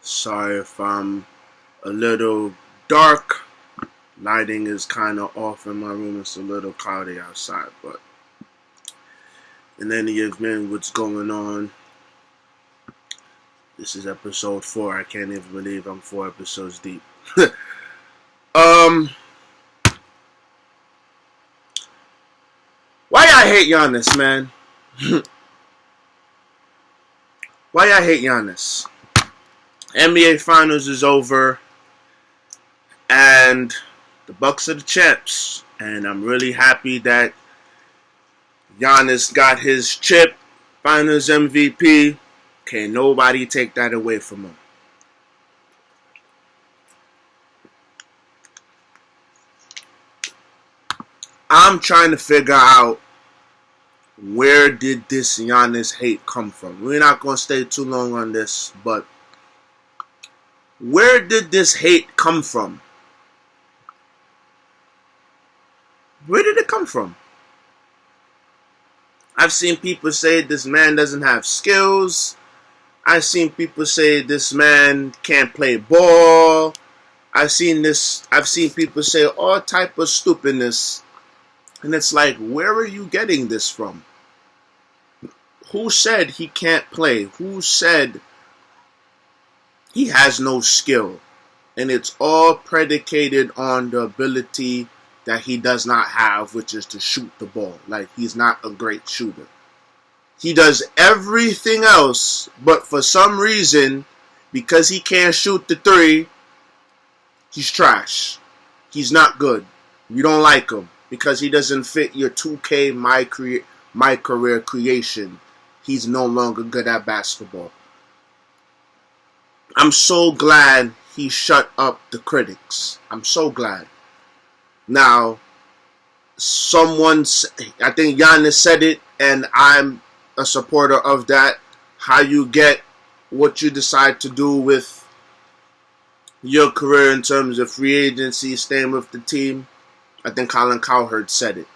Sorry if I'm a little dark. Lighting is kind of off in my room. It's a little cloudy outside, but in any event, what's going on? This is episode 4. I can't even believe I'm 4 episodes deep. um, why I hate Giannis, man? Why I hate Giannis? NBA Finals is over, and the Bucks are the champs, and I'm really happy that Giannis got his chip, Finals MVP. Can't nobody take that away from him. I'm trying to figure out where did this Giannis hate come from. We're not going to stay too long on this, but where did this hate come from? Where did it come from? I've seen people say this man doesn't have skills. I've seen people say this man can't play ball. I've seen people say all type of stupidness. And it's like, where are you getting this from? Who said he can't play? Who said he has no skill? And it's all predicated on the ability that he does not have, which is to shoot the ball. Like, he's not a great shooter. He does everything else, but for some reason, because he can't shoot the three, he's trash. He's not good. You don't like him because he doesn't fit your 2K my career creation. He's no longer good at basketball. I'm so glad he shut up the critics. I'm so glad. Now, I think Giannis said it, and I'm a supporter of that. How you get what you decide to do with your career in terms of free agency, staying with the team. I think Colin Cowherd said it.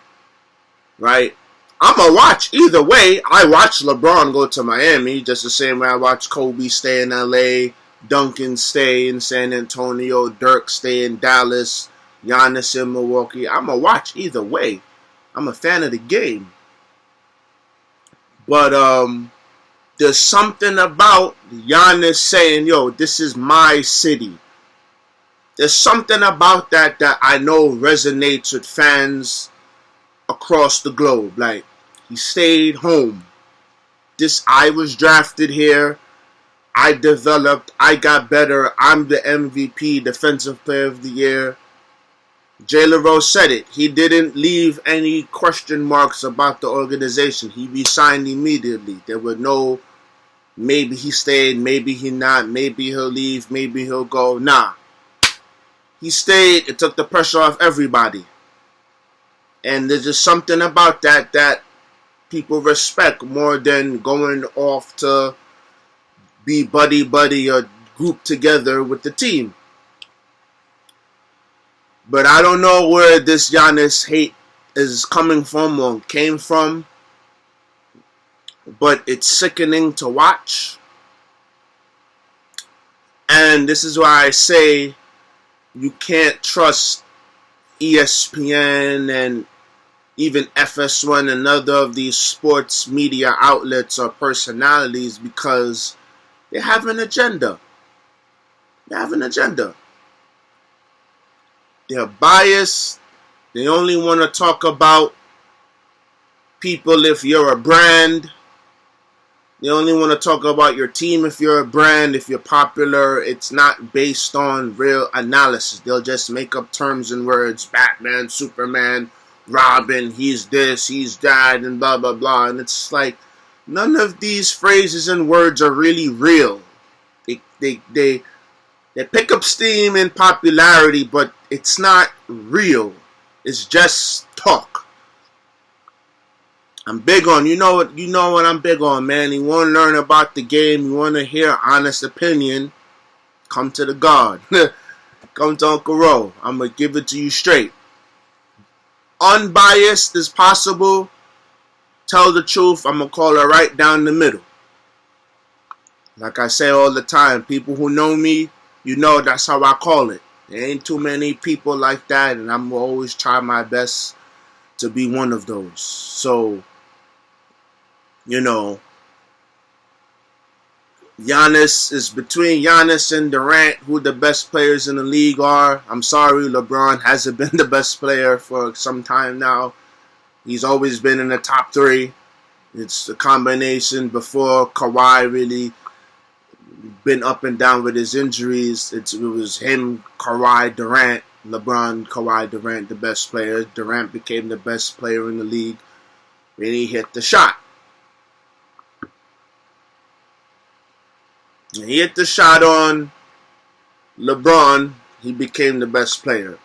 Right? I'm going to watch either way. I watch LeBron go to Miami just the same way I watch Kobe stay in LA, Duncan stay in San Antonio, Dirk stay in Dallas, Giannis in Milwaukee. I'm going to watch either way. I'm a fan of the game. But there's something about Giannis saying, yo, this is my city. There's something about that I know resonates with fans across the globe. Like, he stayed home. I was drafted here. I developed. I got better. I'm the MVP, Defensive Player of the Year. Jalen Rose said it. He didn't leave any question marks about the organization. He resigned immediately. There were no, maybe he stayed, maybe he not, maybe he'll leave, maybe he'll go. Nah. He stayed. It took the pressure off everybody. And there's just something about that people respect more than going off to be buddy or group together with the team. But I don't know where this Giannis hate is coming from or came from. But it's sickening to watch. And this is why I say you can't trust ESPN and even FS1 and other of these sports media outlets or personalities because they have an agenda. They have an agenda. They're biased. They only want to talk about people if you're a brand. They only want to talk about your team if you're a brand, if you're popular. It's not based on real analysis. They'll just make up terms and words. Batman, Superman, Robin, he's this, he's that, and blah, blah, blah. And it's like, none of these phrases and words are really real. They pick up steam and popularity, but it's not real. It's just talk. I'm big on, you know what I'm big on, man. You want to learn about the game, you want to hear honest opinion, come to the God. Come to Uncle Ro. I'm going to give it to you straight. Unbiased as possible. Tell the truth. I'm going to call it right down the middle. Like I say all the time, people who know me, you know that's how I call it. There ain't too many people like that, and I'm always trying my best to be one of those. So, you know, Giannis is between Giannis and Durant, who the best players in the league are. I'm sorry, LeBron hasn't been the best player for some time now. He's always been in the top three. It's a combination before Kawhi really been up and down with his injuries. It was him, Kawhi, Durant, LeBron, Kawhi, Durant, the best player. Durant became the best player in the league when he hit the shot. When he hit the shot on LeBron, he became the best player.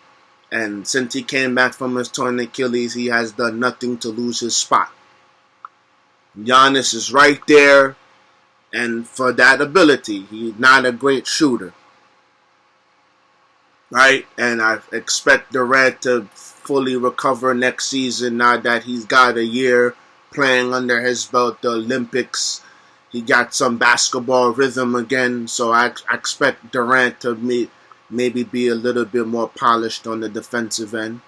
And since he came back from his torn Achilles, he has done nothing to lose his spot. Giannis is right there, and for that ability, he's not a great shooter. Right? And I expect Durant to fully recover next season now that he's got a year playing under his belt, the Olympics. He got some basketball rhythm again, so I expect Durant to maybe be a little bit more polished on the defensive end.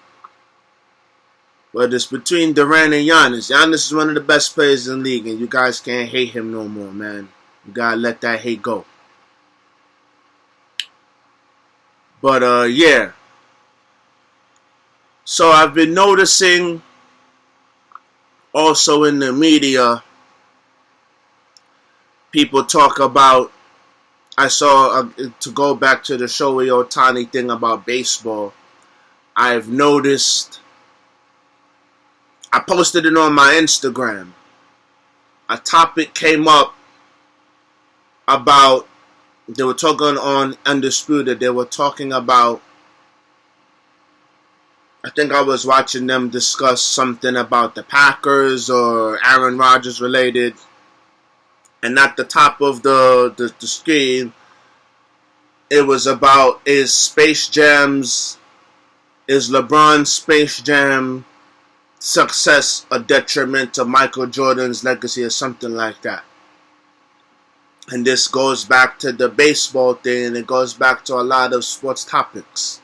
But it's between Durant and Giannis. Giannis is one of the best players in the league, and you guys can't hate him no more, man. You gotta let that hate go. But, yeah. So I've been noticing also in the media, people talk about, I saw, to go back to the Shohei Ohtani thing about baseball, I've noticed, I posted it on my Instagram. A topic came up about, they were talking on Undisputed, they were talking about, I think I was watching them discuss something about the Packers or Aaron Rodgers related. And at the top of the screen, it was about, is LeBron's Space Jam success a detriment to Michael Jordan's legacy or something like that. And this goes back to the baseball thing, and it goes back to a lot of sports topics.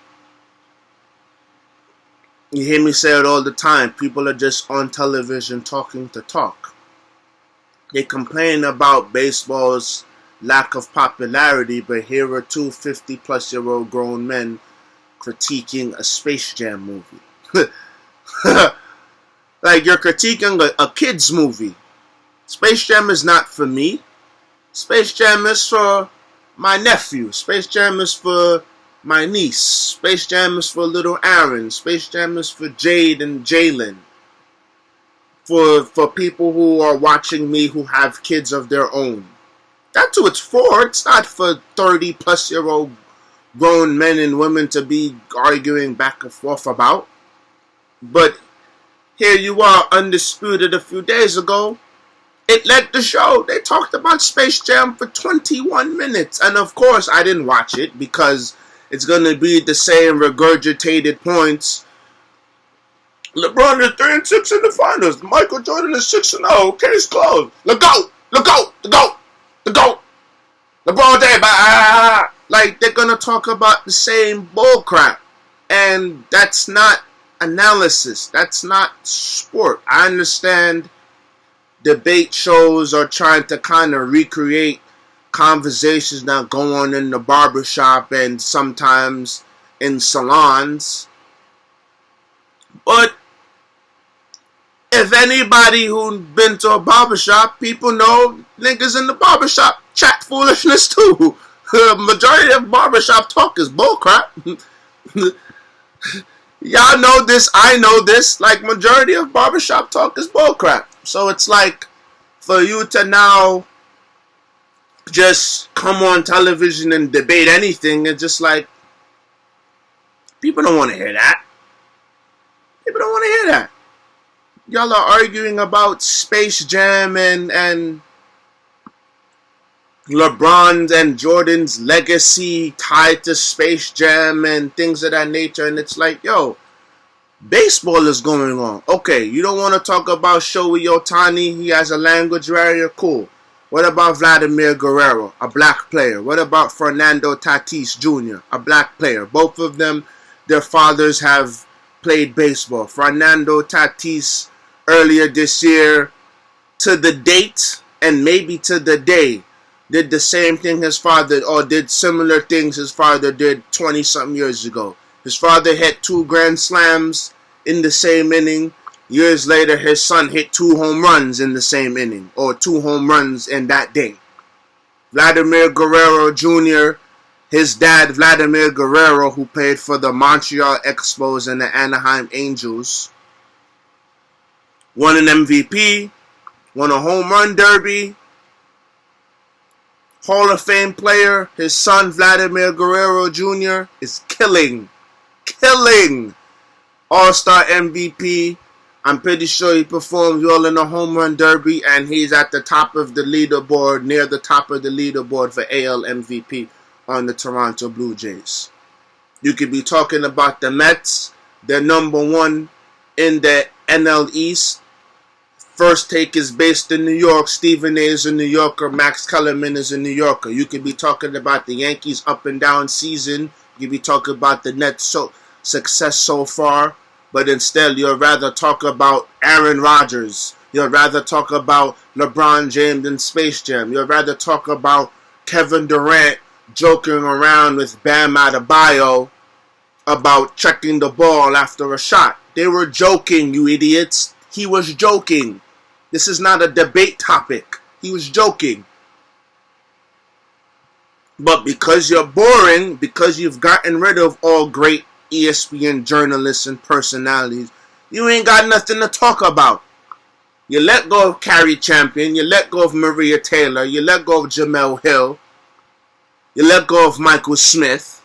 You hear me say it all the time. People are just on television talking to talk. They complain about baseball's lack of popularity, but here are two 50-plus-year-old grown men critiquing a Space Jam movie. Like, you're critiquing a kid's movie. Space Jam is not for me. Space Jam is for my nephew. Space Jam is for my niece. Space Jam is for little Aaron. Space Jam is for Jade and Jalen. For people who are watching me who have kids of their own. That's who it's for. It's not for 30-plus-year-old grown men and women to be arguing back and forth about. But here you are, Undisputed a few days ago. It led the show. They talked about Space Jam for 21 minutes. And of course, I didn't watch it because it's going to be the same regurgitated points. LeBron is 3-6 in the finals. Michael Jordan is 6-0. Case closed. The GOAT. The GOAT. The GOAT. The GOAT. LeBron James. Like, they're going to talk about the same bullcrap. And that's not analysis. That's not sport. I understand debate shows are trying to kind of recreate conversations that go on in the barbershop and sometimes in salons. But if anybody who's been to a barbershop, people know niggas in the barbershop chat foolishness too. Majority of barbershop talk is bullcrap. Y'all know this, I know this. Like, majority of barbershop talk is bullcrap. So it's like, for you to now just come on television and debate anything, it's just like, people don't want to hear that. People don't want to hear that. Y'all are arguing about Space Jam and LeBron's and Jordan's legacy tied to Space Jam and things of that nature. And it's like, yo, baseball is going on. Okay, you don't want to talk about Shohei Ohtani. He has a language barrier. Cool. What about Vladimir Guerrero, a black player? What about Fernando Tatis Jr., a black player? Both of them, their fathers have played baseball. Fernando Tatis earlier this year, to the date and maybe to the day, did the same thing his father, or did similar things his father did 20-something years ago. His father hit 2 grand slams in the same inning. Years later, his son hit 2 home runs in the same inning, or 2 home runs in that day. Vladimir Guerrero Jr., his dad, Vladimir Guerrero, who played for the Montreal Expos and the Anaheim Angels, won an MVP, won a home run derby, Hall of Fame player. His son, Vladimir Guerrero Jr., is killing. All-Star MVP. I'm pretty sure he performed well in the home run derby, and he's at the top of the leaderboard, near the top of the leaderboard for AL MVP on the Toronto Blue Jays. You could be talking about the Mets. They're number 1 in the NL East. First Take is based in New York. Stephen A. is a New Yorker. Max Kellerman is a New Yorker. You could be talking about the Yankees' up and down season. You could be talking about the Nets' success so far. But instead, you'd rather talk about Aaron Rodgers. You'd rather talk about LeBron James in Space Jam. You'd rather talk about Kevin Durant joking around with Bam Adebayo about checking the ball after a shot. They were joking, you idiots. He was joking. This is not a debate topic. He was joking. But because you're boring, because you've gotten rid of all great ESPN journalists and personalities, you ain't got nothing to talk about. You let go of Carrie Champion, you let go of Maria Taylor, you let go of Jamel Hill, you let go of Michael Smith.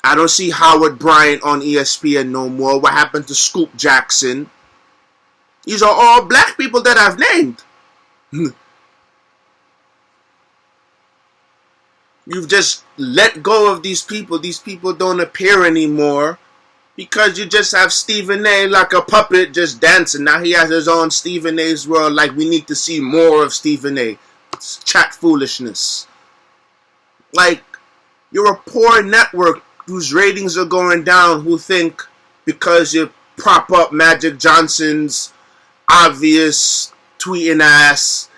I don't see Howard Bryant on ESPN no more. What happened to Scoop Jackson? These are all black people that I've named. You've just let go of these people. These people don't appear anymore because you just have Stephen A. like a puppet just dancing. Now he has his own Stephen A's world. Like, we need to see more of Stephen A. It's chat foolishness. Like, you're a poor network whose ratings are going down, who think because you prop up Magic Johnson's obvious tweeting ass.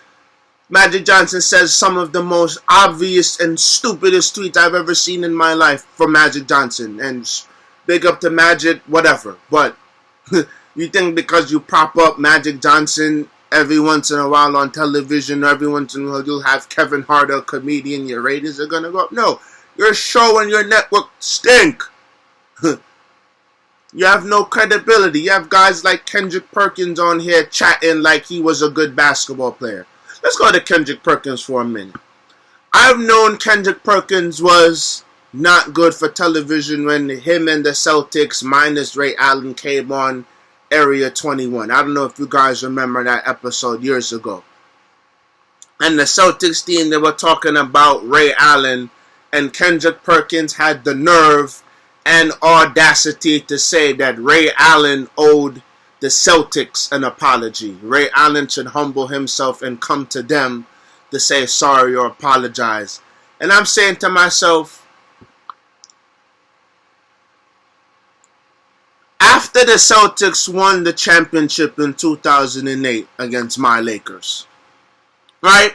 Magic Johnson says some of the most obvious and stupidest tweets I've ever seen in my life from Magic Johnson. And big up to Magic, whatever. But you think because you prop up Magic Johnson every once in a while on television, every once in a while you'll have Kevin Hart, a comedian, your ratings are going to go up? No. Your show and your network stink. You have no credibility. You have guys like Kendrick Perkins on here chatting like he was a good basketball player. Let's go to Kendrick Perkins for a minute. I've known Kendrick Perkins was not good for television when him and the Celtics minus Ray Allen came on Area 21. I don't know if you guys remember that episode years ago. And the Celtics team, they were talking about Ray Allen, and Kendrick Perkins had the nerve and audacity to say that Ray Allen owed the Celtics an apology. Ray Allen should humble himself and come to them to say sorry or apologize. And I'm saying to myself, after the Celtics won the championship in 2008 against my Lakers, right?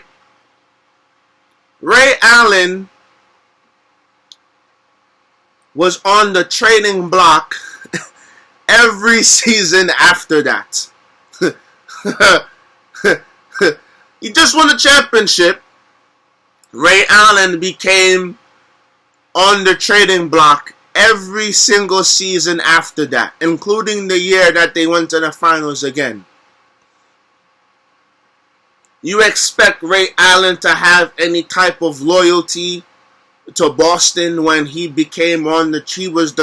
Ray Allen was on the trading block every season after that. He just won a championship. Ray Allen became on the trading block every single season after that, including the year that they went to the finals again. You expect Ray Allen to have any type of loyalty to Boston when he became on the he was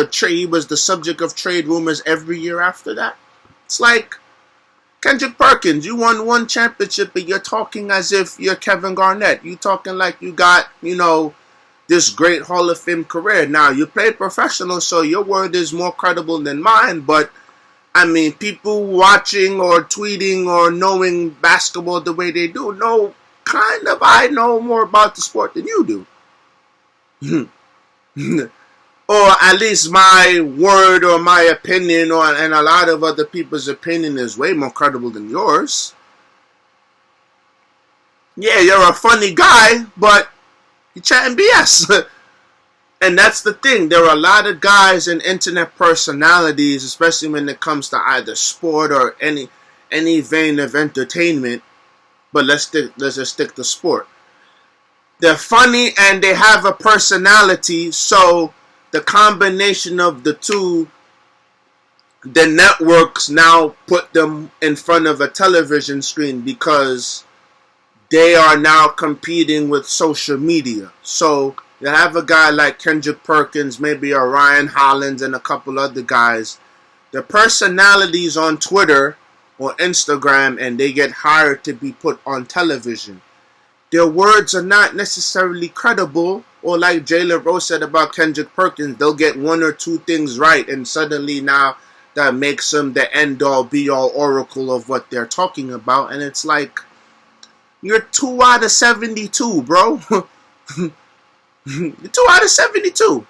the subject of trade rumors every year after that? It's like Kendrick Perkins, you won one championship, but you're talking as if you're Kevin Garnett. You talking like you got, this great Hall of Fame career. Now, you played professional, so your word is more credible than mine, but I mean, people watching or tweeting or knowing basketball the way they do know I know more about the sport than you do. Or at least my word or my opinion and a lot of other people's opinion is way more credible than yours. Yeah, you're a funny guy, but you're chatting BS. And that's the thing. There are a lot of guys and internet personalities, especially when it comes to either sport or any vein of entertainment. But let's just stick to sport. They're funny and they have a personality, so the combination of the two, the networks now put them in front of a television screen because they are now competing with social media. So you have a guy like Kendrick Perkins, maybe a Ryan Hollins, and a couple other guys. The personalities on Twitter or Instagram, and they get hired to be put on television. Their words are not necessarily credible, or like Jalen Rose said about Kendrick Perkins, they'll get one or two things right, and suddenly now that makes them the end-all, be-all oracle of what they're talking about, and it's like, you're 2 out of 72, bro. You're 2 out of 72.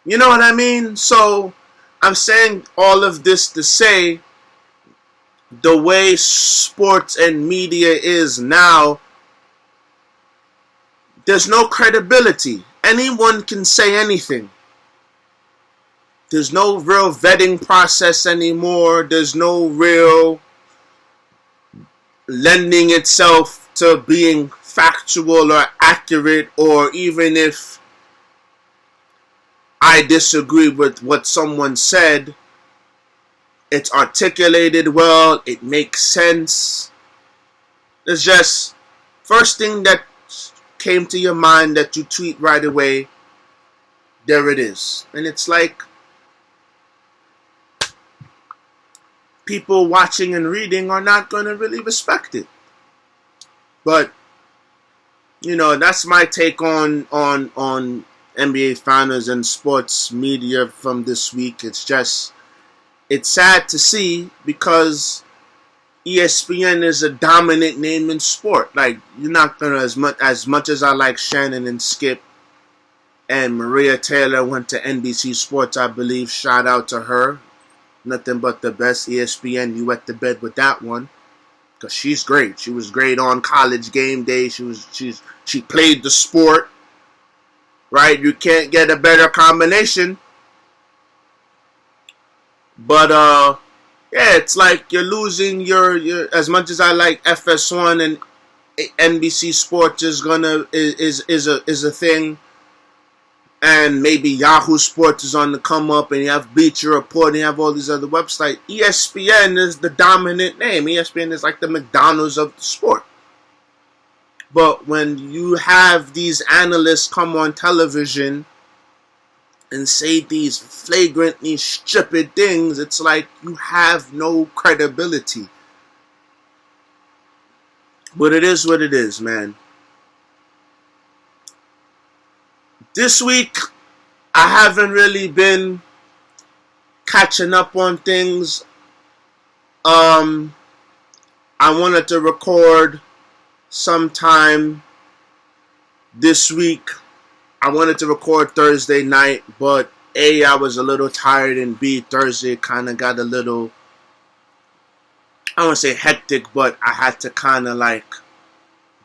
You know what I mean? So, I'm saying all of this to say, the way sports and media is now, there's no credibility. Anyone can say anything. There's no real vetting process anymore. There's no real lending itself to being factual or accurate, or even if I disagree with what someone said, it's articulated well, it makes sense. It's just, first thing that came to your mind that you tweet right away, there it is. And it's like, people watching and reading are not going to really respect it. But, you know, that's my take on NBA Finals and sports media from this week. It's just, it's sad to see because ESPN is a dominant name in sport. Like, you're not going to, as much as I like Shannon and Skip, and Maria Taylor went to NBC Sports, I believe. Shout out to her. Nothing but the best. ESPN, you wet the bed with that one. Because she's great. She was great on College Game Day. She played the sport. Right? You can't get a better combination. But yeah, it's like you're losing your as much as I like FS1 and NBC Sports is a thing. And maybe Yahoo Sports is on the come up, and you have Bleacher Report, and you have all these other websites. ESPN is the dominant name. ESPN is like the McDonald's of the sport. But when you have these analysts come on television and say these flagrantly stupid things, it's like you have no credibility. But it is what it is, man. This week, I haven't really been catching up on things. I wanted to record sometime this week. I wanted to record Thursday night, but A, I was a little tired, and B, Thursday kind of got a little, I don't want to say hectic, but I had to kind of like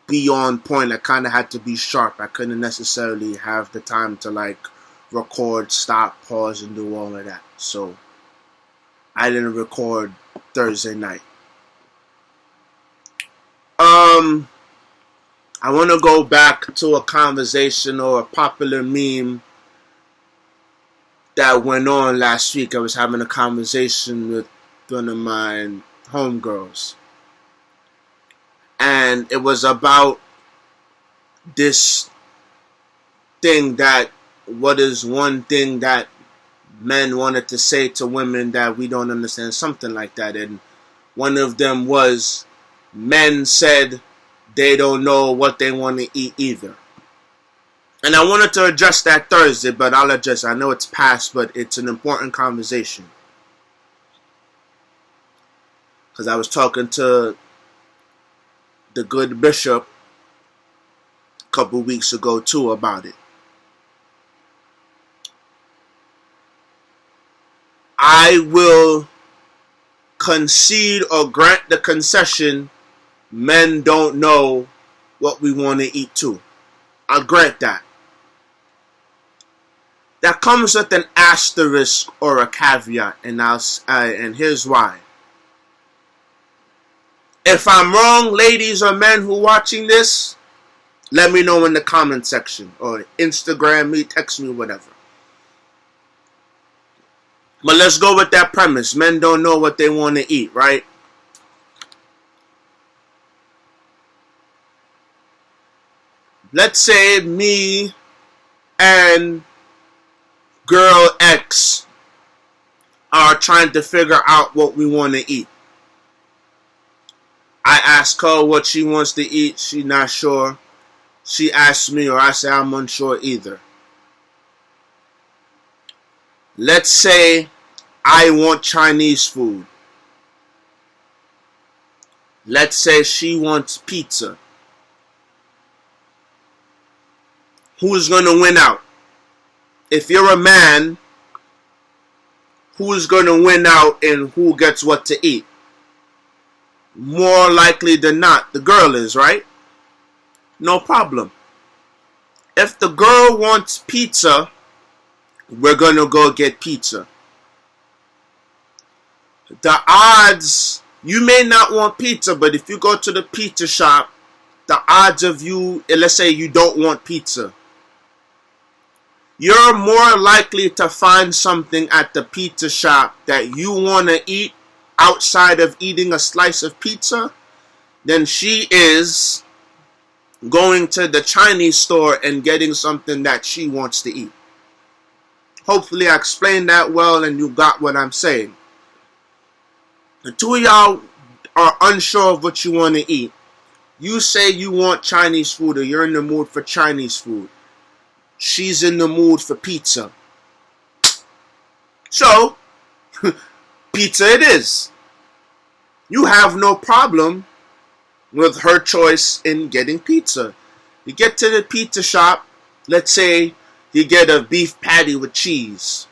be on point. I kind of had to be sharp. I couldn't necessarily have the time to like record, stop, pause, and do all of that. So I didn't record Thursday night. I want to go back to a conversation or a popular meme that went on last week. I was having a conversation with one of my homegirls. And it was about this thing that, what is one thing that men wanted to say to women that we don't understand, something like that. And one of them was, men said they don't know what they want to eat either. And I wanted to address that Thursday, but I'll address it. I know it's past, but it's an important conversation. because I was talking to the good bishop a couple weeks ago too about it. I will concede or grant the concession men don't know what we want to eat too. I'll grant that. That comes with an asterisk or a caveat, and here's why. If I'm wrong, ladies or men who are watching this, let me know in the comment section or Instagram me, text me, whatever. But let's go with that premise. Men don't know what they want to eat, right? Let's say me and girl X are trying to figure out what we want to eat. I ask her what she wants to eat. She's not sure. She asks me, or I say I'm unsure either. Let's say I want Chinese food. Let's say she wants pizza. Who's going to win out? If you're a man, who's going to win out and who gets what to eat? More likely than not, the girl is, right? No problem. If the girl wants pizza, we're going to go get pizza. The odds, you may not want pizza, but if you go to the pizza shop, the odds of you, let's say you don't want pizza, you're more likely to find something at the pizza shop that you want to eat outside of eating a slice of pizza than she is going to the Chinese store and getting something that she wants to eat. Hopefully I explained that well and you got what I'm saying. The two of y'all are unsure of what you want to eat. You say you want Chinese food or you're in the mood for Chinese food. She's in the mood for pizza. So, pizza it is. You have no problem with her choice in getting pizza. You get to the pizza shop, let's say you get a beef patty with cheese.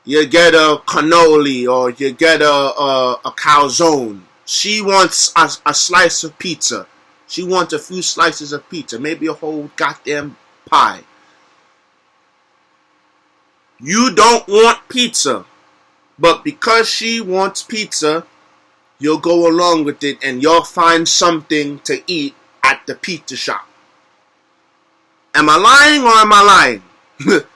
You get a cannoli or you get a calzone. She wants a slice of pizza. She wants a few slices of pizza, maybe a whole goddamn pie. You don't want pizza, but because she wants pizza, you'll go along with it and you'll find something to eat at the pizza shop. Am I lying or am I lying?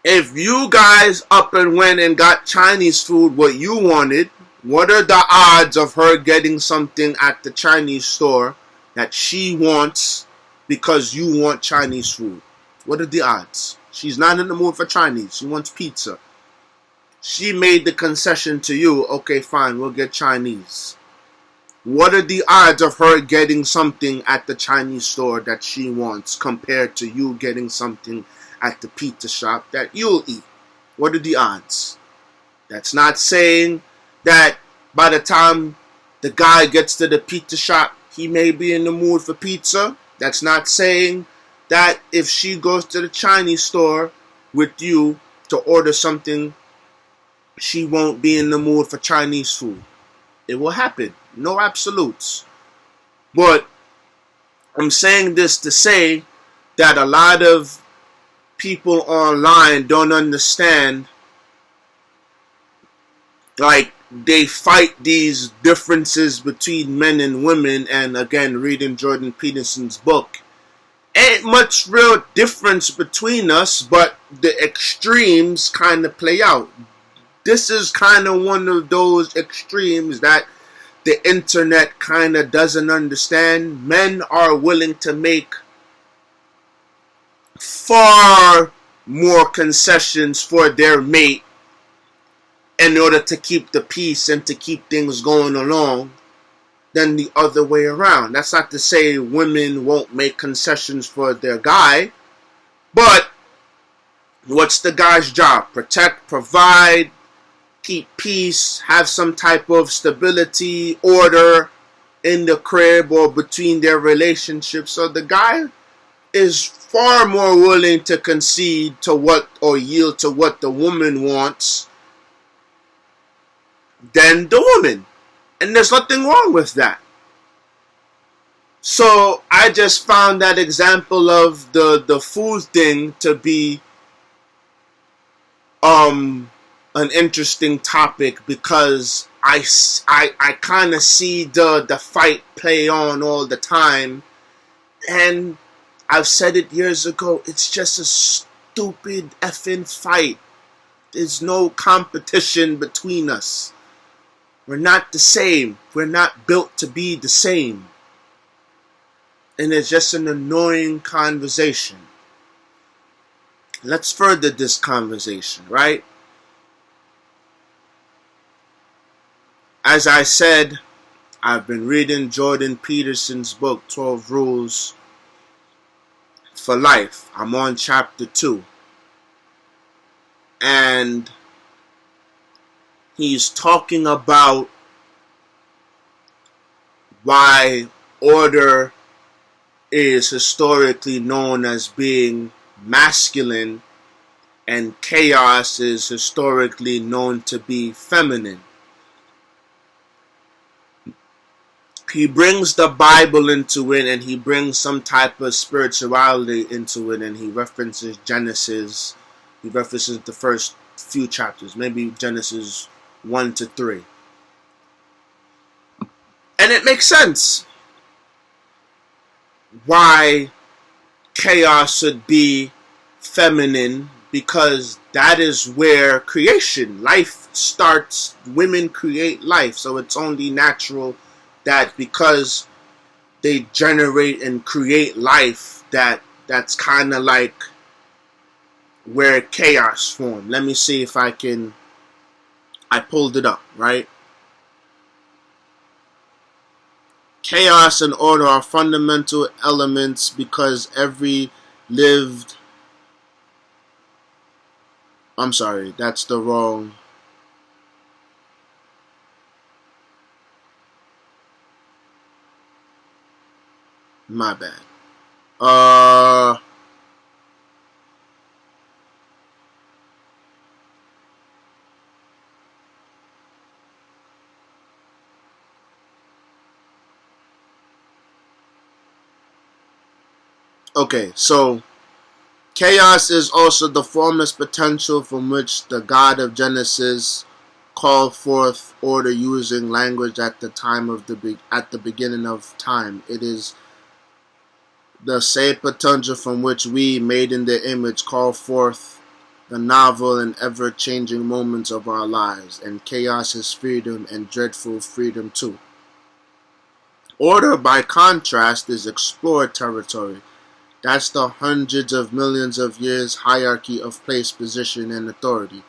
If you guys up and went and got Chinese food what you wanted, what are the odds of her getting something at the Chinese store that she wants because you want Chinese food? What are the odds? She's not in the mood for Chinese. She wants pizza. She made the concession to you. Okay, fine, we'll get Chinese. What are the odds of her getting something at the Chinese store that she wants compared to you getting something at the pizza shop that you'll eat? What are the odds? That's not saying that by the time the guy gets to the pizza shop, he may be in the mood for pizza. That's not saying that if she goes to the Chinese store with you to order something, she won't be in the mood for Chinese food. It will happen. No absolutes. But I'm saying this to say that a lot of people online don't understand. Like, they fight these differences between men and women, and again, reading Jordan Peterson's book, ain't much real difference between us, but the extremes kind of play out. This is kind of one of those extremes that the internet kind of doesn't understand. Men are willing to make far more concessions for their mate in order to keep the peace and to keep things going along than the other way around. That's not to say women won't make concessions for their guy, but what's the guy's job? Protect, provide, keep peace, have some type of stability, order in the crib or between their relationships. So the guy is far more willing to concede to what or yield to what the woman wants than the woman. And there's nothing wrong with that. So I just found that example of the food thing to be an interesting topic, because I kind of see the fight play on all the time, and I've said it years ago, it's just a stupid effing fight. There's no competition between us. We're not the same. We're not built to be the same. And it's just an annoying conversation. Let's further this conversation, right? As I said, I've been reading Jordan Peterson's book, 12 Rules for Life. I'm on chapter 2. And he's talking about why order is historically known as being masculine and chaos is historically known to be feminine. He brings the Bible into it, and he brings some type of spirituality into it, and he references Genesis. He references the first few chapters, maybe Genesis 1 to 3. And it makes sense why chaos should be feminine, because that is where creation, life starts. Women create life, so it's only natural that because they generate and create life, that's kind of like where chaos formed. Let me see if I pulled it up, right? Chaos and order are fundamental elements because every lived... I'm sorry, that's the wrong... My bad. Okay, so chaos is also the formless potential from which the God of Genesis called forth order using language at the beginning of time. It is the same potential from which we, made in their image, call forth the novel and ever-changing moments of our lives. And chaos is freedom, and dreadful freedom too. Order, by contrast, is explored territory. That's the hundreds of millions of years hierarchy of place, position, and authority.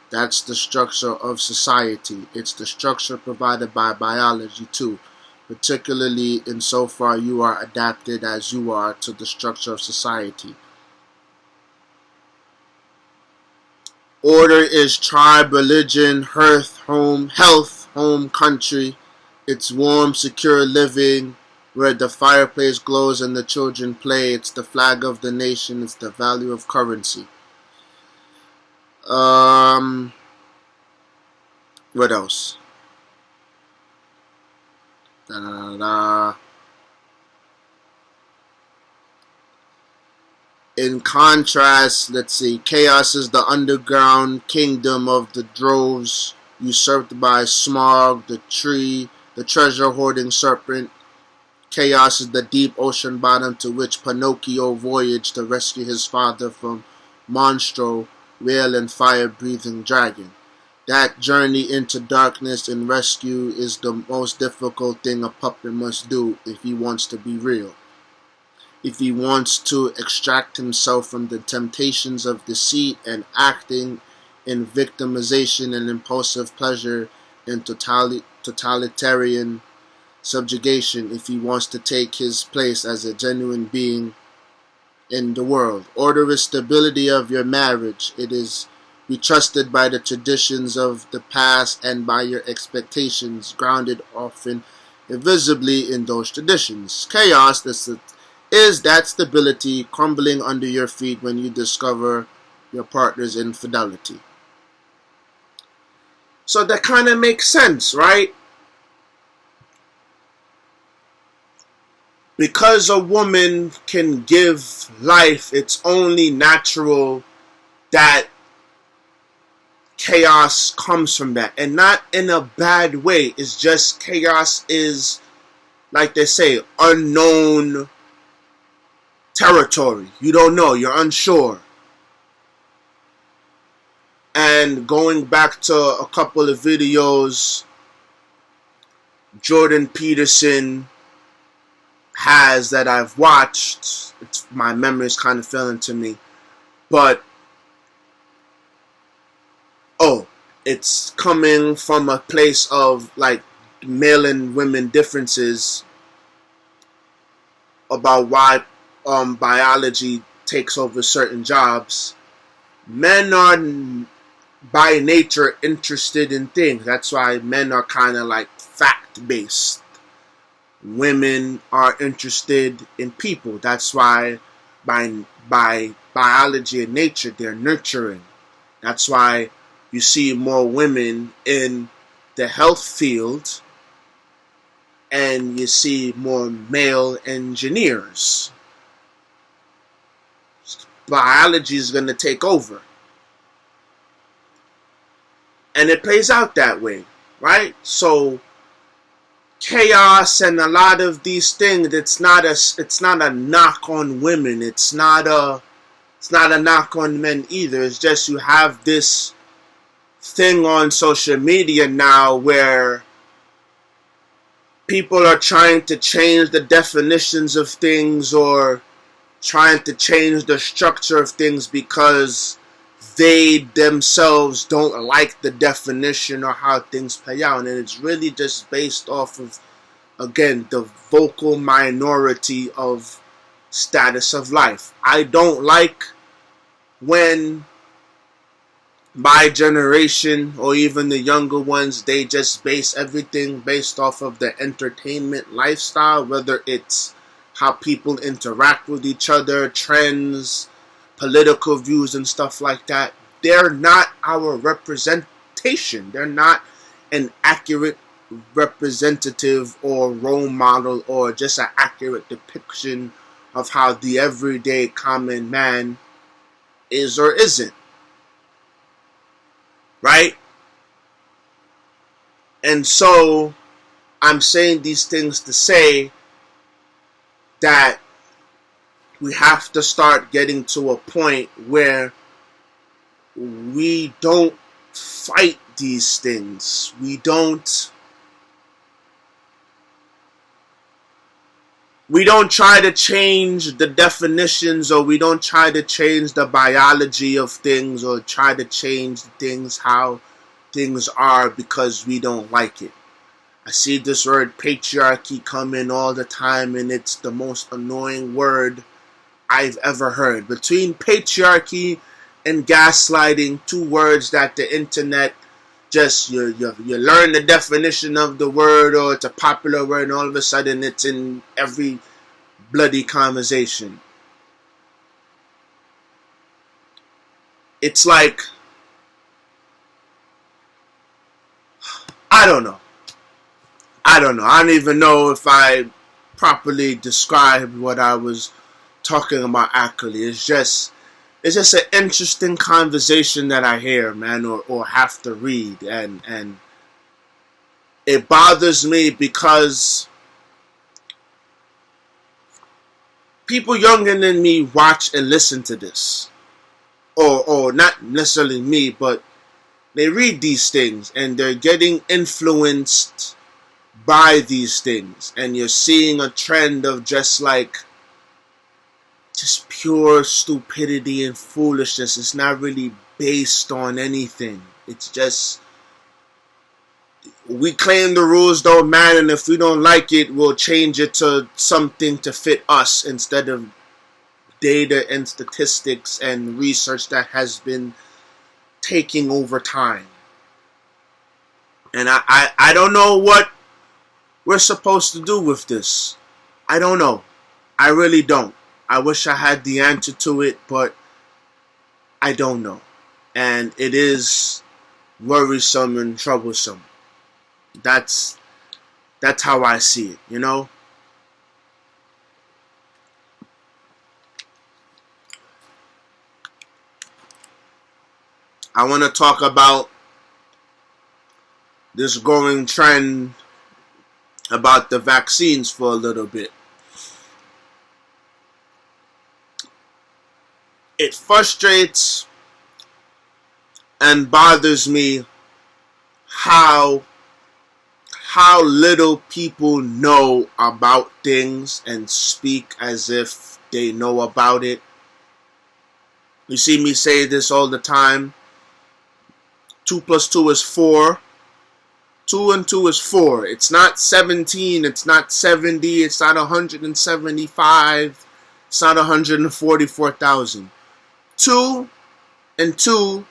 That's the structure of society. It's the structure provided by biology too, particularly insofar you are adapted as you are to the structure of society. Order is tribe, religion, hearth, home, health, home, country. It's warm, secure living, where the fireplace glows and the children play. It's the flag of the nation. It's the value of currency. What else? In contrast, let's see, chaos is the underground kingdom of the droves, usurped by Smaug, the treasure-hoarding serpent. Chaos is the deep ocean bottom to which Pinocchio voyaged to rescue his father from Monstro, whale and fire-breathing dragon. That journey into darkness and rescue is the most difficult thing a puppet must do if he wants to be real. If he wants to extract himself from the temptations of deceit and acting in victimization and impulsive pleasure and totalitarian subjugation, if he wants to take his place as a genuine being in the world. Order is stability of your marriage. It is Be trusted by the traditions of the past and by your expectations, grounded often invisibly in those traditions. Chaos is that stability crumbling under your feet when you discover your partner's infidelity. So that kind of makes sense, right? Because a woman can give life, it's only natural that chaos comes from that. And not in a bad way. It's just chaos is, like they say, unknown territory. You don't know. You're unsure. And going back to a couple of videos Jordan Peterson has that I've watched, my memory is kind of failing to me, but it's coming from a place of like male and women differences about why biology takes over certain jobs. Men are by nature interested in things. That's why men are kind of like fact-based. Women are interested in people. That's why by biology and nature, they're nurturing. That's why you see more women in the health field and you see more male engineers. Biology is going to take over. And it plays out that way, right? So chaos and a lot of these things, it's not a knock on women. It's not a knock on men either. It's just you have this thing on social media now where people are trying to change the definitions of things or trying to change the structure of things because they themselves don't like the definition or how things play out. And it's really just based off of, again, the vocal minority of status of life. I don't like when my generation or even the younger ones, they just base everything based off of the entertainment lifestyle, whether it's how people interact with each other, trends, political views and stuff like that. They're not our representation. They're not an accurate representative or role model or just an accurate depiction of how the everyday common man is or isn't. Right? And so I'm saying these things to say that we have to start getting to a point where we don't fight these things. We don't try to change the definitions, or we don't try to change the biology of things, or try to change things how things are because we don't like it. I see this word patriarchy come in all the time, and it's the most annoying word I've ever heard. Between patriarchy and gaslighting, two words that the internet just, you learn the definition of the word, or it's a popular word, and all of a sudden it's in every bloody conversation. It's like, I don't know. I don't even know if I properly described what I was talking about accurately. It's just an interesting conversation that I hear, man, or have to read, and it bothers me because people younger than me watch and listen to this, or not necessarily me, but they read these things and they're getting influenced by these things, and you're seeing a trend of just pure stupidity and foolishness. It's not really based on anything. It's just, we claim the rules don't matter, and if we don't like it, we'll change it to something to fit us instead of data and statistics and research that has been taking over time. And I don't know what we're supposed to do with this. I don't know. I really don't. I wish I had the answer to it, but I don't know. And it is worrisome and troublesome. That's how I see it, you know? I want to talk about this growing trend about the vaccines for a little bit. It frustrates and bothers me how little people know about things and speak as if they know about it. You see me say this all the time. 2 plus 2 is 4. 2 and 2 is 4. It's not 17. It's not 70. It's not 175. It's not 144,000. 2 and 2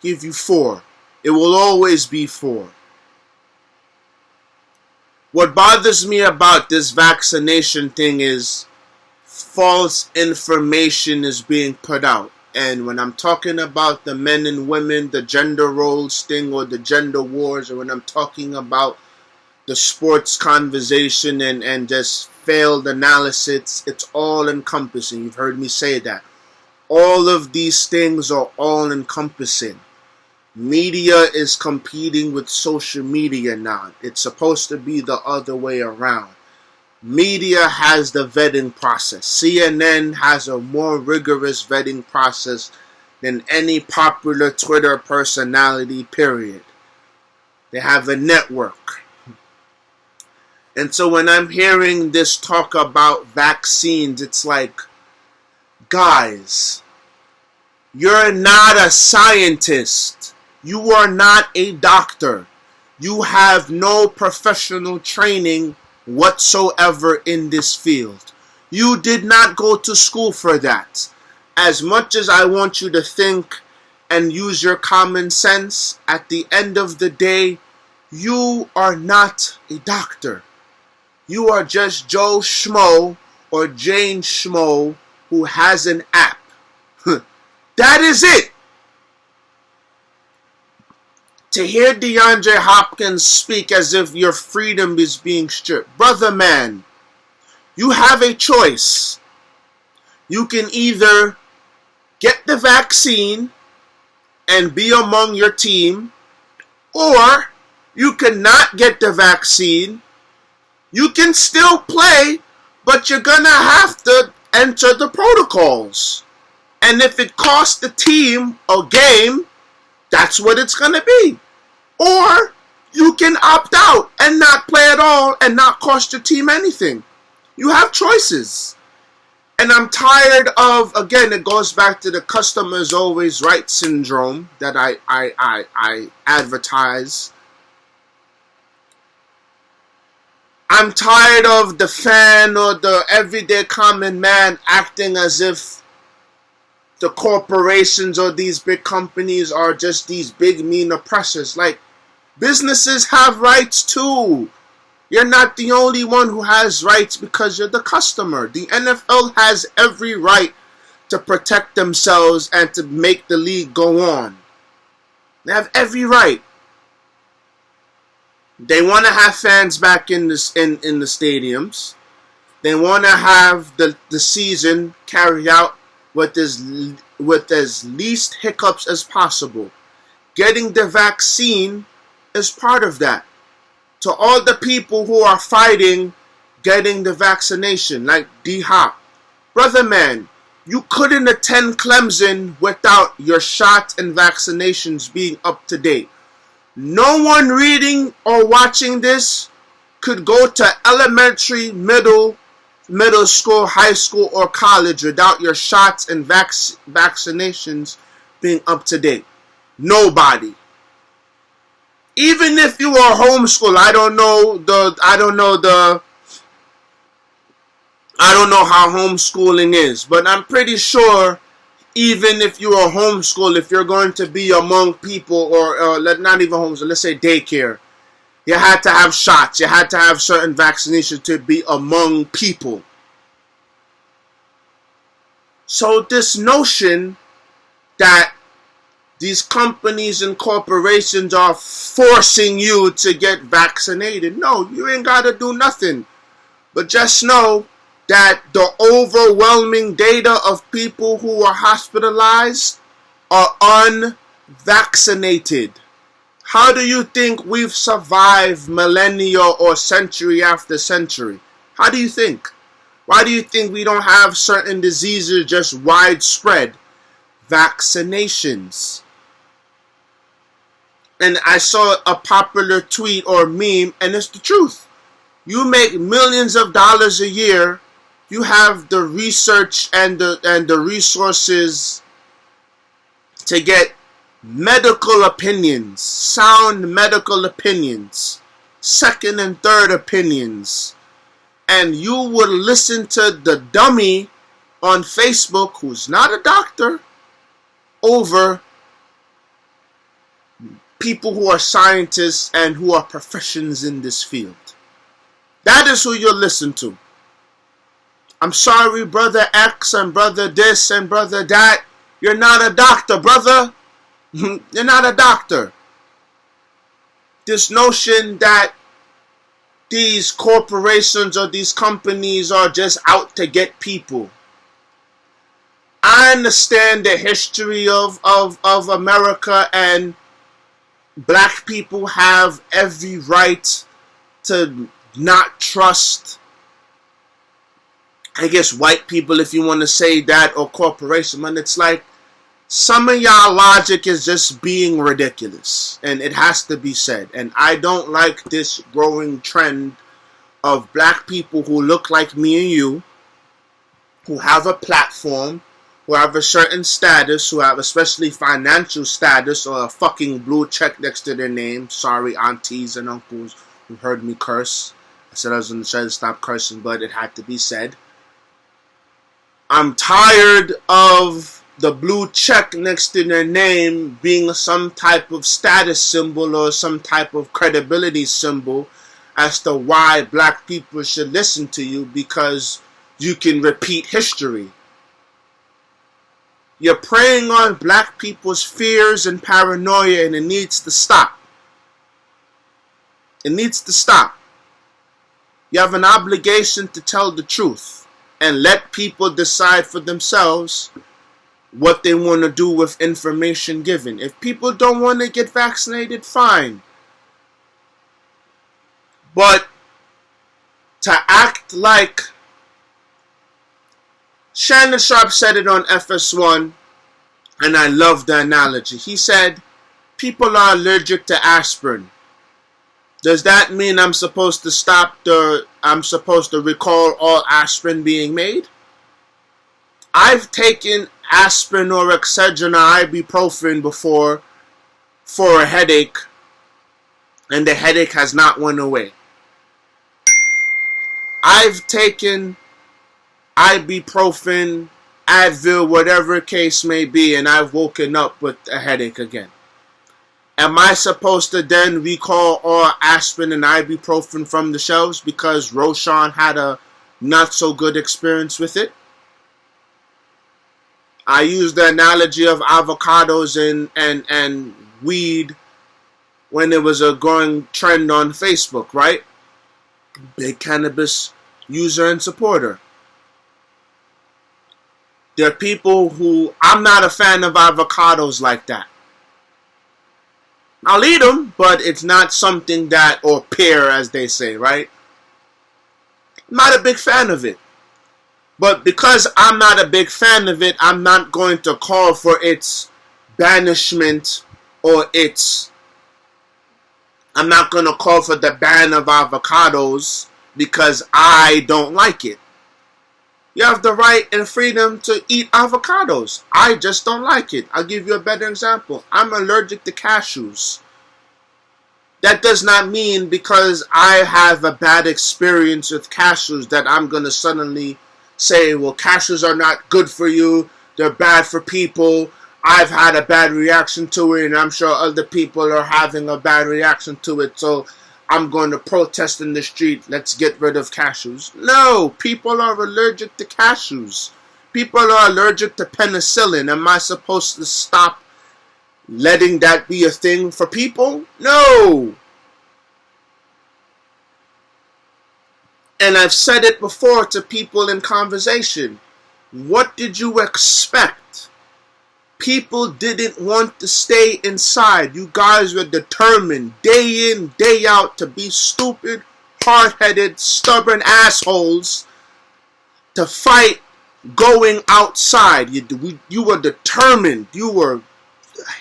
give you 4. It will always be 4. What bothers me about this vaccination thing is false information is being put out. And when I'm talking about the men and women, the gender roles thing or the gender wars, or when I'm talking about the sports conversation and just failed analysis, it's all encompassing. You've heard me say that. All of these things are all encompassing. Media is competing with social media now. It's supposed to be the other way around. Media has the vetting process. CNN has a more rigorous vetting process than any popular Twitter personality, period. They have a network. And so when I'm hearing this talk about vaccines, it's like, guys, you're not a scientist. You are not a doctor. You have no professional training whatsoever in this field. You did not go to school for that. As much as I want you to think and use your common sense, at the end of the day, you are not a doctor. You are just Joe Schmo or Jane Schmo who has an app. That is it. To hear DeAndre Hopkins speak as if your freedom is being stripped. Brother man, you have a choice. You can either get the vaccine and be among your team, or you cannot get the vaccine. You can still play, but you're going to have to enter the protocols. And if it costs the team a game, that's what it's going to be. Or you can opt out and not play at all and not cost your team anything. You have choices. And I'm tired of, again, it goes back to the customer's always right syndrome that I advertise. I'm tired of the fan or the everyday common man acting as if the corporations or these big companies are just these big mean oppressors. Like, businesses have rights too. You're not the only one who has rights because you're the customer. The NFL has every right to protect themselves and to make the league go on. They have every right. They want to have fans back in the stadiums. They want to have the season carried out with as least hiccups as possible. Getting the vaccine is part of that. To all the people who are fighting getting the vaccination, like D-Hop, brother man, you couldn't attend Clemson without your shots and vaccinations being up to date. No one reading or watching this could go to elementary, middle school, high school, or college without your shots and vaccinations being up to date. Nobody. Even if you are homeschooled, I don't know how homeschooling is, but I'm pretty sure even if you are homeschooled, if you're going to be among people, or not even homeschool, let's say daycare, you had to have shots. You had to have certain vaccinations to be among people. So this notion that these companies and corporations are forcing you to get vaccinated, no, you ain't got to do nothing. But just know that the overwhelming data of people who are hospitalized are unvaccinated. How do you think we've survived millennia or century after century? How do you think? Why do you think we don't have certain diseases just widespread? Vaccinations. And I saw a popular tweet or meme, and it's the truth. You make millions of dollars a year. You have the research and the resources to get medical opinions, sound medical opinions, second and third opinions. And you would listen to the dummy on Facebook who's not a doctor over people who are scientists and who are professions in this field. That is who you'll listen to. I'm sorry, brother X and brother this and brother that. You're not a doctor, brother. You're not a doctor. This notion that these corporations or these companies are just out to get people. I understand the history of America, and black people have every right to not trust, I guess, white people, if you want to say that, or corporation. And it's like, some of y'all logic is just being ridiculous, and it has to be said. And I don't like this growing trend of black people who look like me and you, who have a platform, who have a certain status, who have especially financial status, or a fucking blue check next to their name. Sorry, aunties and uncles who heard me curse. I said I was going to try to stop cursing, but it had to be said. I'm tired of the blue check next to their name being some type of status symbol or some type of credibility symbol as to why black people should listen to you, because you can repeat history. You're preying on black people's fears and paranoia, and it needs to stop. It needs to stop. You have an obligation to tell the truth and let people decide for themselves what they want to do with information given. If people don't want to get vaccinated, fine. But to act like, Shannon Sharp said it on FS1, and I love the analogy. He said, people are allergic to aspirin. Does that mean I'm supposed to recall all aspirin being made? I've taken aspirin or Excedrin or ibuprofen before for a headache, and the headache has not went away. I've taken ibuprofen, Advil, whatever case may be, and I've woken up with a headache again. Am I supposed to then recall all aspirin and ibuprofen from the shelves because Roshan had a not so good experience with it? I use the analogy of avocados and weed when it was a growing trend on Facebook, right? Big cannabis user and supporter. There are people who, I'm not a fan of avocados like that. I'll eat them, but it's not something that, or pear as they say, right? I'm not a big fan of it. But because I'm not a big fan of it, I'm not going to call for its banishment or I'm not going to call for the ban of avocados because I don't like it. You have the right and freedom to eat avocados. I just don't like it. I'll give you a better example. I'm allergic to cashews. That does not mean because I have a bad experience with cashews that I'm going to suddenly say, well, cashews are not good for you. they're bad for people. I've had a bad reaction to it, and I'm sure other people are having a bad reaction to it, so I'm going to protest in the street. Let's get rid of cashews. No, people are allergic to cashews. People are allergic to penicillin. Am I supposed to stop letting that be a thing for people? No. And I've said it before to people in conversation. What did you expect? People didn't want to stay inside. You guys were determined day in, day out to be stupid, hard-headed, stubborn assholes to fight going outside. You were determined. You were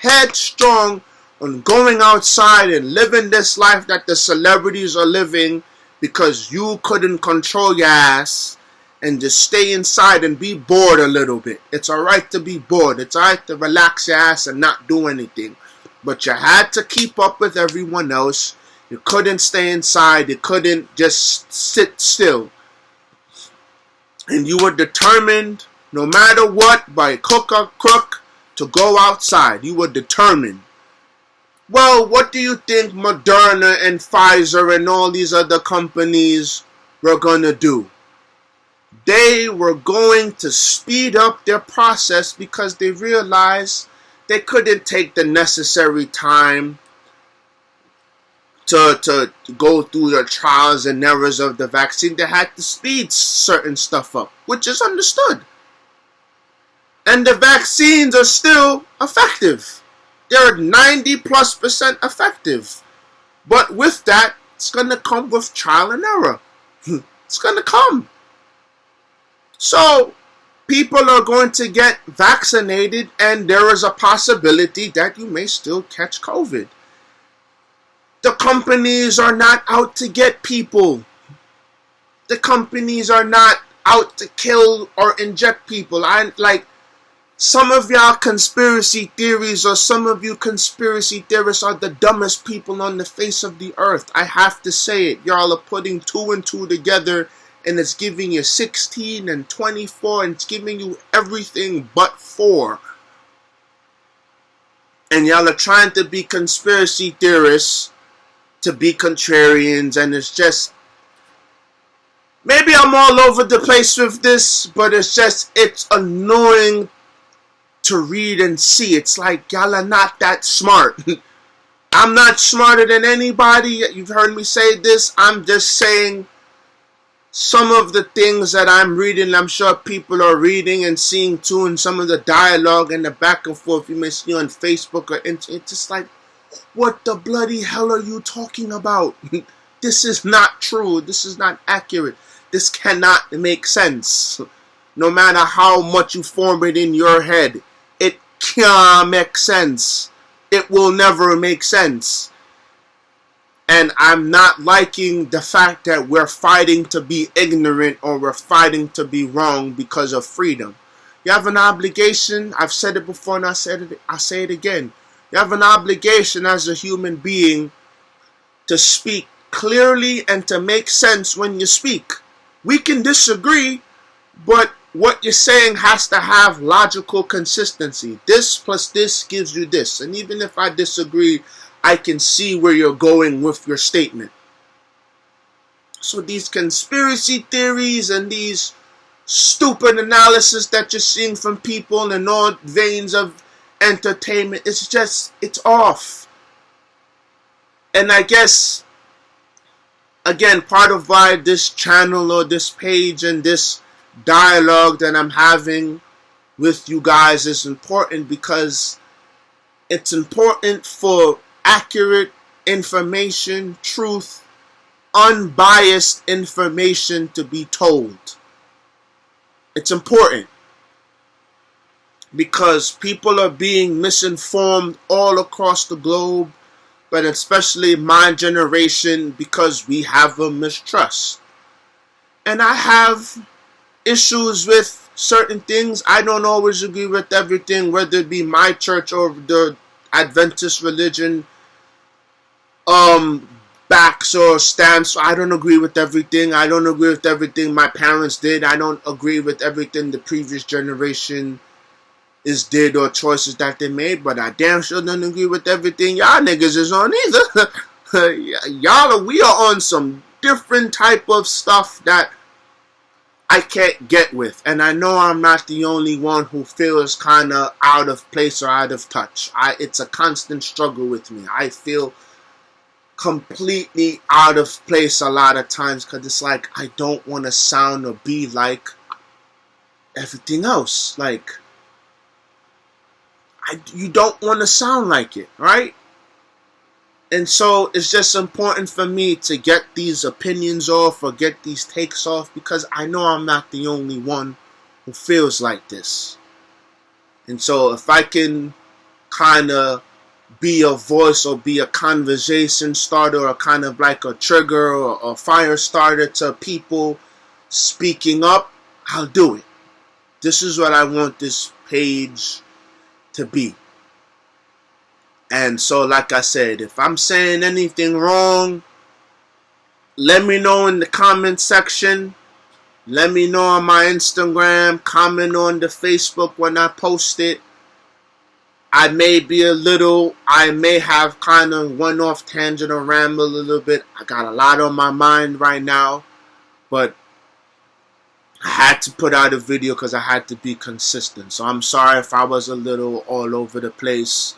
headstrong on going outside and living this life that the celebrities are living because you couldn't control your ass and just stay inside and be bored a little bit. It's alright to be bored. It's alright to relax your ass and not do anything. But you had to keep up with everyone else. You couldn't stay inside. You couldn't just sit still. And you were determined, no matter what, by hook or crook, to go outside. You were determined. Well, what do you think Moderna and Pfizer and all these other companies were going to do? They were going to speed up their process because they realized they couldn't take the necessary time to go through the trials and errors of the vaccine. They had to speed certain stuff up, which is understood. And the vaccines are still effective. They're 90+% effective. But with that, it's going to come with trial and error. It's going to come. So, people are going to get vaccinated, and there is a possibility that you may still catch COVID. The companies are not out to get people. The companies are not out to kill or inject people. Some of y'all conspiracy theories, or some of you conspiracy theorists, are the dumbest people on the face of the earth. I have to say it. Y'all are putting 2 and 2 together, and it's giving you 16 and 24, and it's giving you everything but 4. And y'all are trying to be conspiracy theorists, to be contrarians, and it's just, maybe I'm all over the place with this, but it's annoying to read and see. It's like y'all are not that smart. I'm not smarter than anybody. You've heard me say this. I'm just saying some of the things that I'm reading, I'm sure people are reading and seeing too, and some of the dialogue and the back and forth you may see on Facebook or it's just like, what the bloody hell are you talking about? This is not true. This is not accurate. This cannot make sense. No matter how much you form it in your head, it can't make sense. It will never make sense. And I'm not liking the fact that we're fighting to be ignorant, or we're fighting to be wrong because of freedom. You have an obligation. I've said it before and I say it again. You have an obligation as a human being to speak clearly and to make sense when you speak. We can disagree, but what you're saying has to have logical consistency. This plus this gives you this. And even if I disagree, I can see where you're going with your statement. So these conspiracy theories and these stupid analysis that you're seeing from people in all veins of entertainment, it's off. And I guess, again, part of why this channel or this page and this dialogue that I'm having with you guys is important, because it's important for accurate information, truth, unbiased information to be told. It's important because people are being misinformed all across the globe, but especially my generation, because we have a mistrust. And I have issues with certain things. I don't always agree with everything, whether it be my church or the Adventist religion backs or stance. I don't agree with everything. I don't agree with everything my parents did. I don't agree with everything the previous generation did or choices that they made, but I damn sure don't agree with everything y'all niggas is on either. We are on some different type of stuff that I can't get with. And I know I'm not the only one who feels kind of out of place or out of touch. It's a constant struggle with me. I feel completely out of place a lot of times because it's like I don't want to sound or be like everything else. Like, you don't want to sound like it, right? And so it's just important for me to get these opinions off or get these takes off because I know I'm not the only one who feels like this. And so if I can kind of be a voice or be a conversation starter or kind of like a trigger or a fire starter to people speaking up, I'll do it. This is what I want this page to be. And so, like I said, if I'm saying anything wrong, let me know in the comment section. Let me know on my Instagram. Comment on the Facebook when I post it. I may have kind of went off tangent or ramble a little bit. I got a lot on my mind right now. But I had to put out a video because I had to be consistent. So I'm sorry if I was a little all over the place.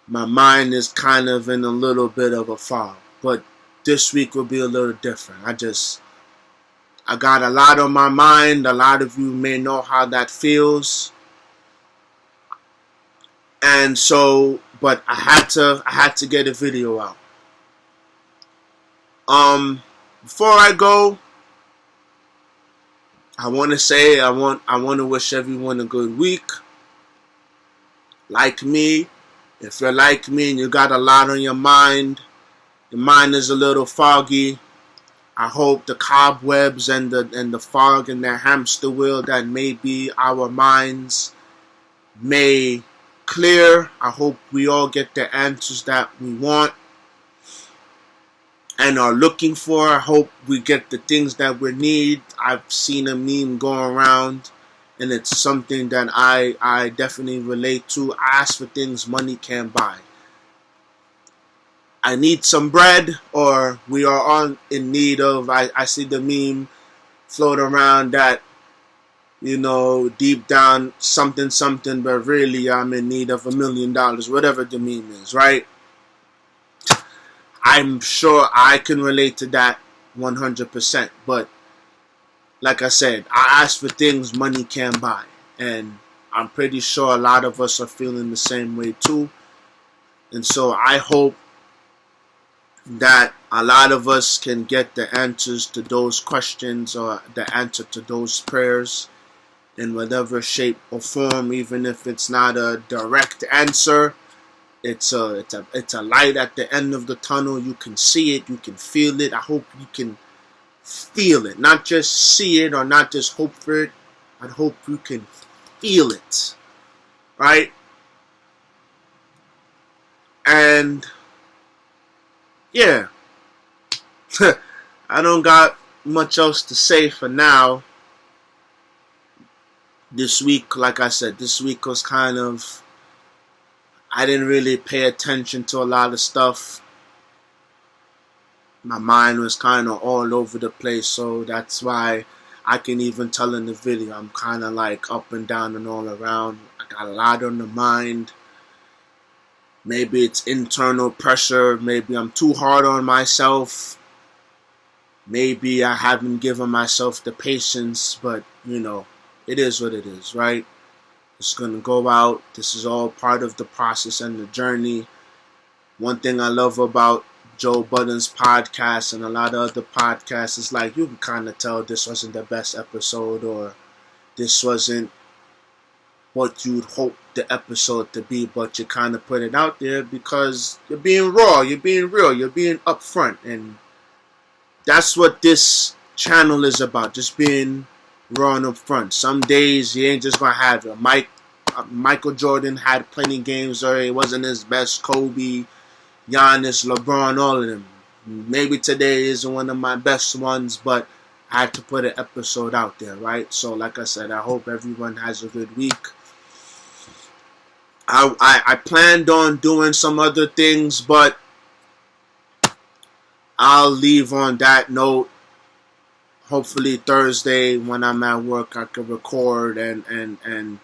My mind is kind of in a little bit of a fog. But this week will be a little different. I got a lot on my mind. A lot of you may know how that feels. And so, but I had to get a video out. Before I go, I want to say I want to wish everyone a good week. Like me, if you're like me and you got a lot on your mind is a little foggy. I hope the cobwebs and the fog and the hamster wheel that may be our minds may clear. I hope we all get the answers that we want and are looking for. I hope we get the things that we need. I've seen a meme going around, and it's something that I definitely relate to. Ask for things money can't buy. I need some bread, or we are in need of. I see the meme float around that, deep down something, but really I'm in need of $1 million, whatever the meme is, right? I'm sure I can relate to that 100%. But like I said, I ask for things money can't buy. And I'm pretty sure a lot of us are feeling the same way too. And so I hope that a lot of us can get the answers to those questions or the answer to those prayers in whatever shape or form, even if it's not a direct answer. It's a light at the end of the tunnel. You can see it, you can feel it. I hope you can feel it, not just see it or not just hope for it. I hope you can feel it, right? And yeah, I don't got much else to say for now. This week, like I said, this week was kind of, I didn't really pay attention to a lot of stuff. My mind was kind of all over the place, so that's why I can even tell in the video I'm kind of like up and down and all around. I got a lot on the mind. Maybe it's internal pressure. Maybe I'm too hard on myself. Maybe I haven't given myself the patience, but it is what it is, right? It's going to go out. This is all part of the process and the journey. One thing I love about Joe Budden's podcast and a lot of other podcasts is like you can kind of tell this wasn't the best episode or this wasn't what you'd hope the episode to be, but you kind of put it out there because you're being raw, you're being real, you're being upfront, and that's what this channel is about, just being raw and upfront. Some days you ain't just gonna have it. Michael Jordan had plenty games where it wasn't his best. Kobe, Giannis, LeBron, all of them. Maybe today isn't one of my best ones, but I had to put an episode out there, right? So like I said, I hope everyone has a good week. I planned on doing some other things, but I'll leave on that note. Hopefully Thursday when I'm at work I can record and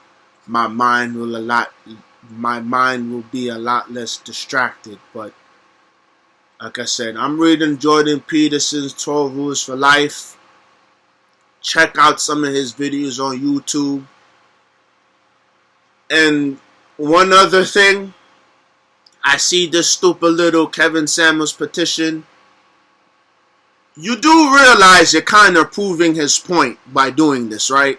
my mind will be a lot less distracted. But like I said, I'm reading Jordan Peterson's 12 Rules for Life. Check out some of his videos on YouTube. And one other thing, I see this stupid little Kevin Samuels petition. You do realize you're kind of proving his point by doing this, right?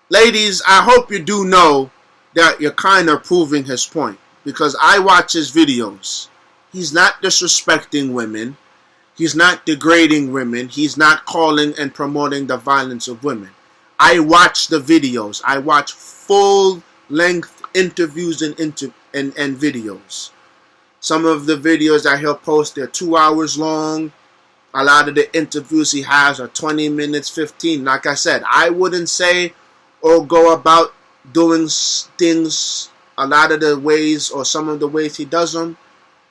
Ladies, I hope you do know that you're kind of proving his point. Because I watch his videos. He's not disrespecting women. He's not degrading women. He's not calling and promoting the violence of women. I watch the videos. I watch full-length interviews and videos. Some of the videos that he'll post, they're 2 hours long. A lot of the interviews he has are 20 minutes, 15. Like I said, I wouldn't say or go about doing things a lot of the ways or some of the ways he does them.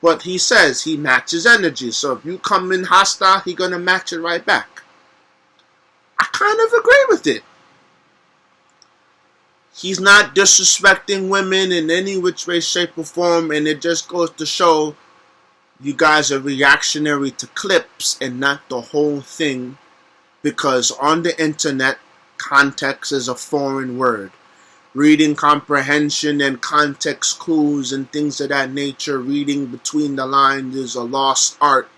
But he says he matches energy. So if you come in hostile, he's going to match it right back. I kind of agree with it. He's not disrespecting women in any which way, shape, or form. And it just goes to show you guys are reactionary to clips and not the whole thing. Because on the internet, context is a foreign word. Reading comprehension and context clues and things of that nature, reading between the lines is a lost art,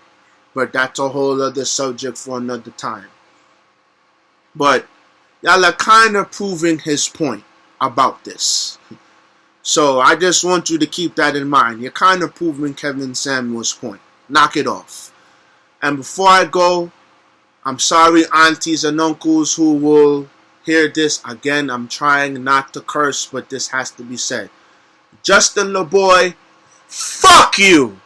but that's a whole other subject for another time. But y'all are kind of proving his point about this. So I just want you to keep that in mind. You're kind of proving Kevin Samuels' point. Knock it off. And before I go, I'm sorry aunties and uncles who will hear this. Again, I'm trying not to curse, but this has to be said. Justin LaBoy, fuck you!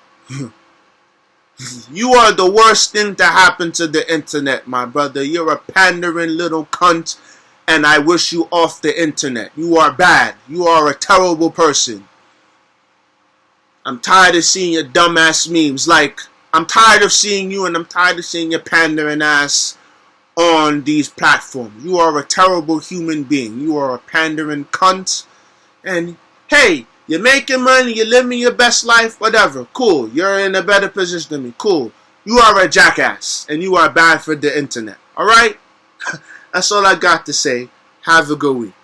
You are the worst thing to happen to the internet, my brother. You're a pandering little cunt, and I wish you off the internet. You are bad. You are a terrible person. I'm tired of seeing your dumbass memes. Like, I'm tired of seeing you, and I'm tired of seeing your pandering ass on these platforms. You are a terrible human being. You are a pandering cunt. And hey, you're making money, you're living your best life, whatever. Cool. You're in a better position than me. Cool. You are a jackass and you are bad for the internet. Alright? That's all I got to say. Have a good week.